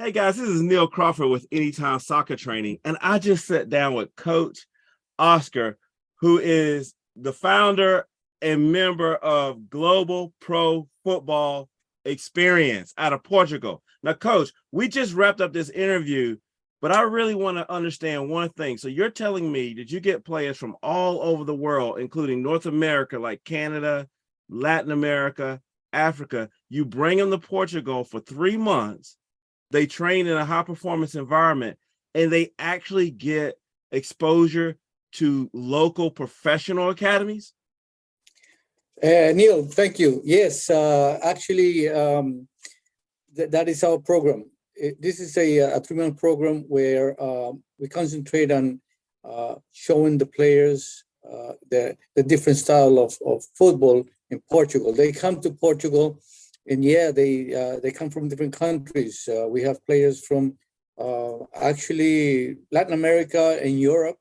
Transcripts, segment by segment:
Hey guys, this is Neil Crawford with Anytime Soccer Training, and I just sat down with Coach Oscar, who is the founder and member of Global Pro Football Experience out of Portugal. Now, Coach, we just wrapped up this interview, but I really want to understand one thing. So you're telling me that you get players from all over the world, including North America, like Canada, Latin America, Africa. You bring them to Portugal for 3 months. They train in a high performance environment, and they actually get exposure to local professional academies. Neil, thank you. Yes, actually, that is our program. This is a 3-month program where we concentrate on showing the players the different style of football in Portugal. They come to Portugal, and they come from different countries. We have players from actually Latin America and Europe.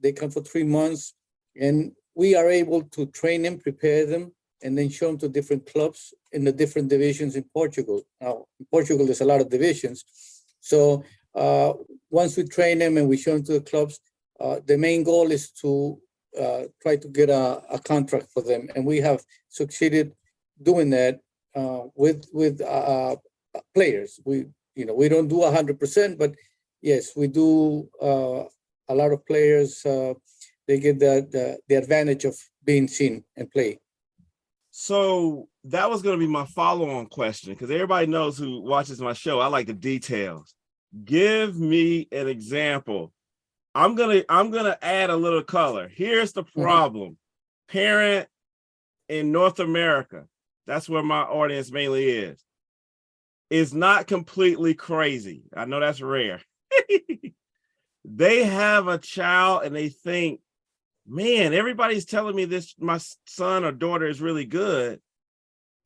They come for 3 months, and we are able to train them, prepare them, and then show them to different clubs in the different divisions in Portugal. Now, in Portugal, there's a lot of divisions. So once we train them and we show them to the clubs, the main goal is to try to get a contract for them. And we have succeeded doing that with players. We don't do 100%, but yes, we do a lot of players. They get the advantage of being seen and play. So that was going to be my follow-on question, because everybody knows who watches my show, I like the details. Give me an example. I'm gonna add a little color. Here's the problem. Parent in North America, that's where my audience mainly is not completely crazy. I know that's rare. They have a child and they think, man, everybody's telling me this, my son or daughter is really good.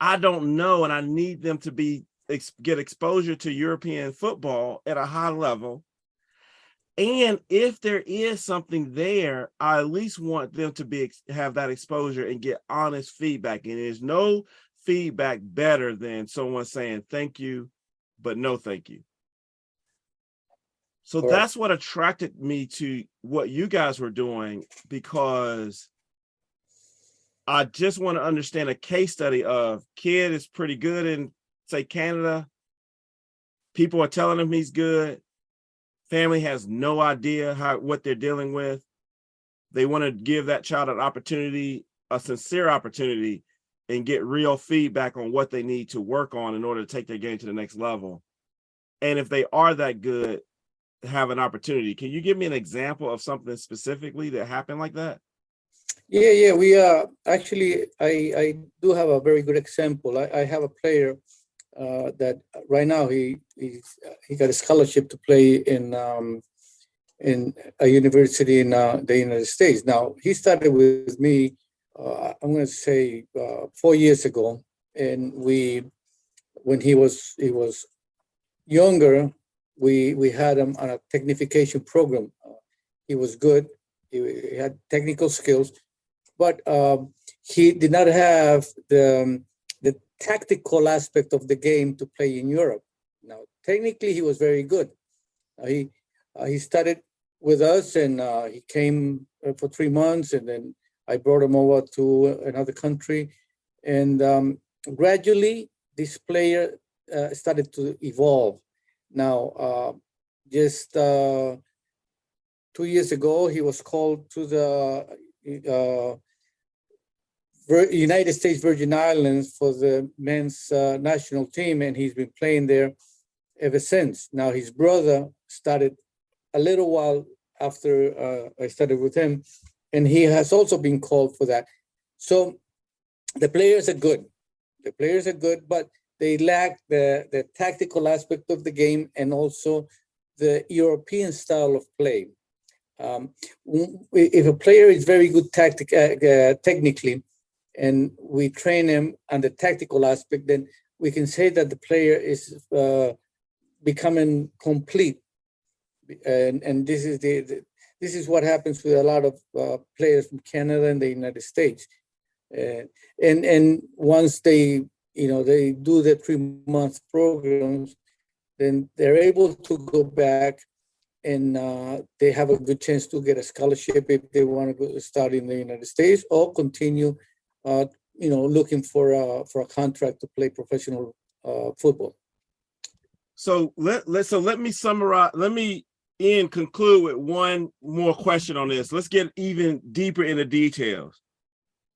I don't know, and I need them to get exposure to European football at a high level. And if there is something there, I at least want them to have that exposure and get honest feedback. And there's no feedback better than someone saying thank you, but no thank you. So that's what attracted me to what you guys were doing, because I just want to understand a case study of kid is pretty good in, say, Canada. People are telling him he's good. Family has no idea what they're dealing with. They want to give that child an opportunity, a sincere opportunity, and get real feedback on what they need to work on in order to take their game to the next level. And if they are that good, have an opportunity. Can you give me an example of something specifically that happened like that? Yeah. We actually, I do have a very good example. I have a player that right now he got a scholarship to play in a university in the United States. Now he started with me. I'm going to say 4 years ago, and when he was younger, we had him on a technification program. He was good. He had technical skills, but he did not have the tactical aspect of the game to play in Europe. Now, technically, he was very good. He started with us, and he came for 3 months, and then I brought him over to another country, and gradually, this player started to evolve. Now, just 2 years ago, he was called to the United States Virgin Islands for the men's national team, and he's been playing there ever since. Now, his brother started a little while after I started with him, and he has also been called for that. So the players are good. The players are good, but they lack the tactical aspect of the game and also the European style of play. If a player is very good technically, and we train him on the tactical aspect, then we can say that the player is becoming complete. And this is what happens with a lot of players from Canada and the United States. And once they do the 3-month programs, then they're able to go back and they have a good chance to get a scholarship if they want to go study in the United States or continue, looking for a contract to play professional football. So let me summarize. Let me conclude with one more question on this. Let's get even deeper into details.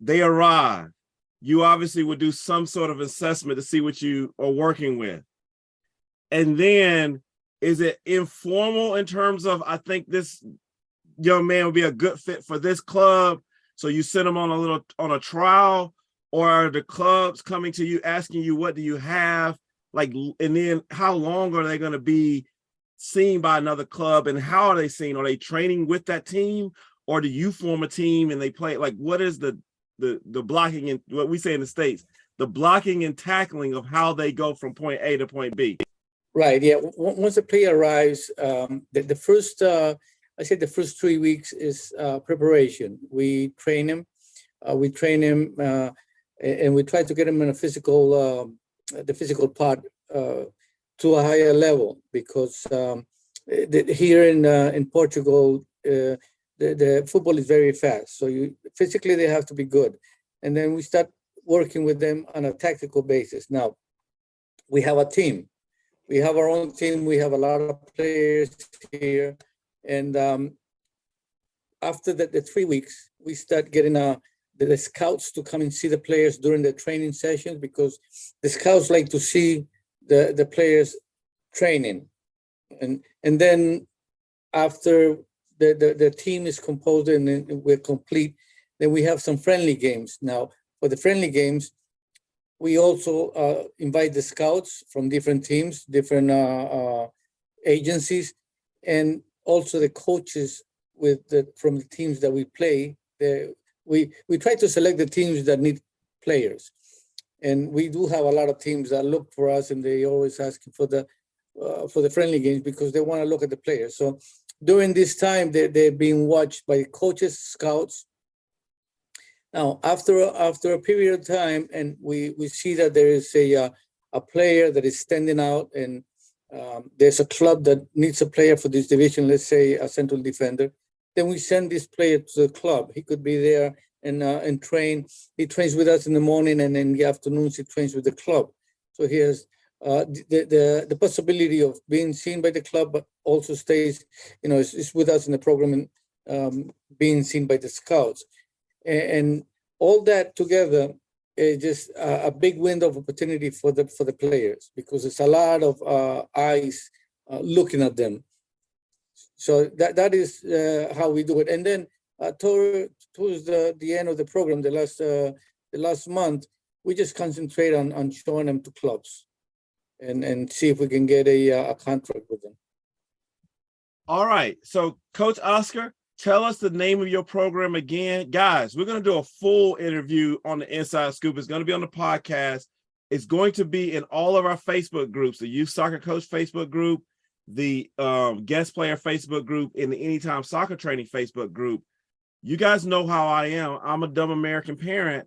They arrive. You obviously would do some sort of assessment to see what you are working with. And then is it informal in terms of, I think this young man would be a good fit for this club, so you send them on a trial, or are the clubs coming to you asking you, what do you have? Like, and then how long are they going to be seen by another club, and how are they seen? Are they training with that team, or do you form a team and they play? Like, what is the blocking and what we say in the States, the blocking and tackling of how they go from point A to point B? Right. Yeah. Once the player arrives, the first, I said the first 3 weeks is preparation. We train him, and we try to get him in a the physical part to a higher level, because here in Portugal, the football is very fast. So physically they have to be good, and then we start working with them on a tactical basis. Now we have a team. We have our own team. We have a lot of players here. And after the 3 weeks, we start getting the scouts to come and see the players during the training sessions, because the scouts like to see the players training. And then after the team is composed and we're complete, then we have some friendly games. Now, for the friendly games, we also invite the scouts from different teams, different agencies, and also the coaches from the teams that we play. We try to select the teams that need players, and we do have a lot of teams that look for us, and they always ask for the friendly games because they want to look at the players. So during this time, they're being watched by coaches, scouts. Now, after a period of time, and we see that there is a player that is standing out, and there's a club that needs a player for this division, let's say a central defender, then we send this player to the club. He could be there and train. He trains with us in the morning, and in the afternoons he trains with the club. So he has the possibility of being seen by the club, but also stays, is with us in the program and being seen by the scouts. And all that together is just a big window of opportunity for the players, because it's a lot of eyes looking at them. So that is how we do it. And then towards the end of the program, the last month, we just concentrate on showing them to clubs and see if we can get a contract with them. All right. So, Coach Oscar, tell us the name of your program again. Guys, we're going to do a full interview on the Inside Scoop. It's going to be on the podcast. It's going to be in all of our Facebook groups, the Youth Soccer Coach Facebook group, the Guest Player Facebook group, and the Anytime Soccer Training Facebook group. You guys know how I am. I'm a dumb American parent,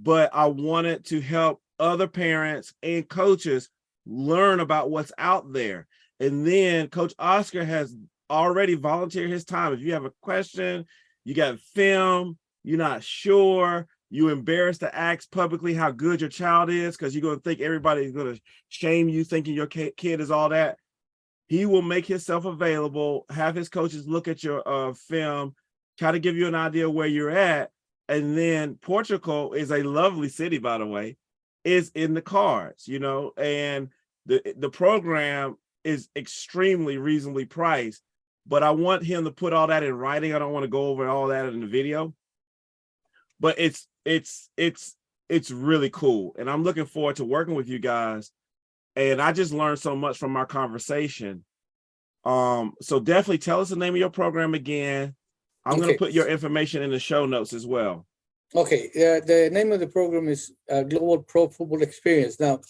but I wanted to help other parents and coaches learn about what's out there. And then Coach Oscar has already volunteered his time. If you have a question, you got film, you're not sure, you're embarrassed to ask publicly how good your child is because you're going to think everybody's going to shame you thinking your kid is all that, he will make himself available, have his coaches look at your film, try to give you an idea where you're at. And then Portugal is a lovely city, by the way, is in the cards, and the program is extremely reasonably priced. But I want him to put all that in writing. I don't want to go over all that in the video. But it's really cool. And I'm looking forward to working with you guys. And I just learned so much from our conversation. So definitely tell us the name of your program again. I'm going to put your information in the show notes as well. Okay. The name of the program is Global Pro Football Experience. Now,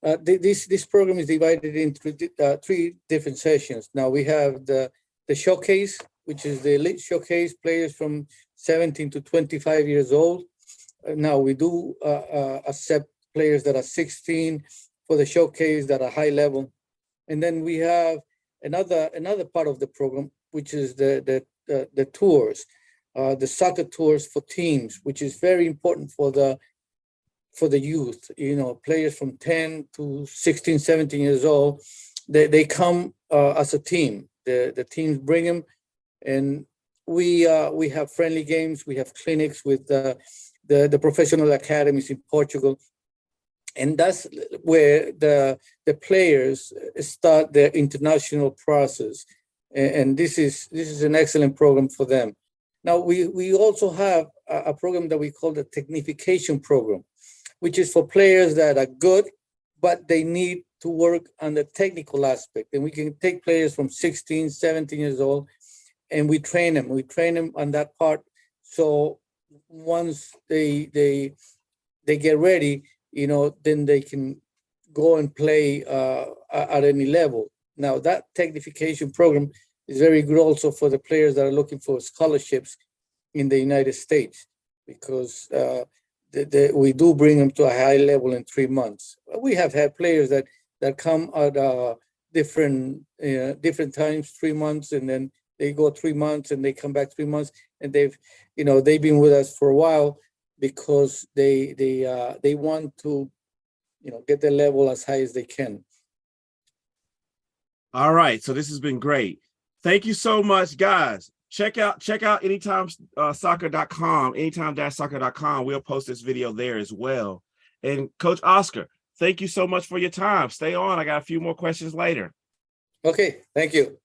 this program is divided into three different sessions. Now, we have the showcase, which is the elite showcase, players from 17 to 25 years old. Now, we do accept players that are 16 for the showcase that are high level. And then we have another part of the program, which is the tours, the soccer tours for teams, which is very important for the youth, players from 10 to 16, 17 years old. They come as a team. The teams bring them, and we have friendly games. We have clinics with the professional academies in Portugal, and that's where the players start their international process. And this is an excellent program for them. Now we also have a program that we call the Technification program, which is for players that are good, but they need to work on the technical aspect. And we can take players from 16, 17 years old, and we train them. We train them on that part. So once they get ready, then they can go and play at any level. Now that Technification program is very good also for the players that are looking for scholarships in the United States, because we do bring them to a high level in 3 months. We have had players that come at different times, 3 months, and then they go 3 months and they come back 3 months, and they've been with us for a while because they want to get the level as high as they can. All right, so this has been great. Thank you so much, guys. Check out anytimesoccer.com, anytime-soccer.com. We'll post this video there as well. And Coach Oscar, thank you so much for your time. Stay on. I got a few more questions later. Okay, thank you.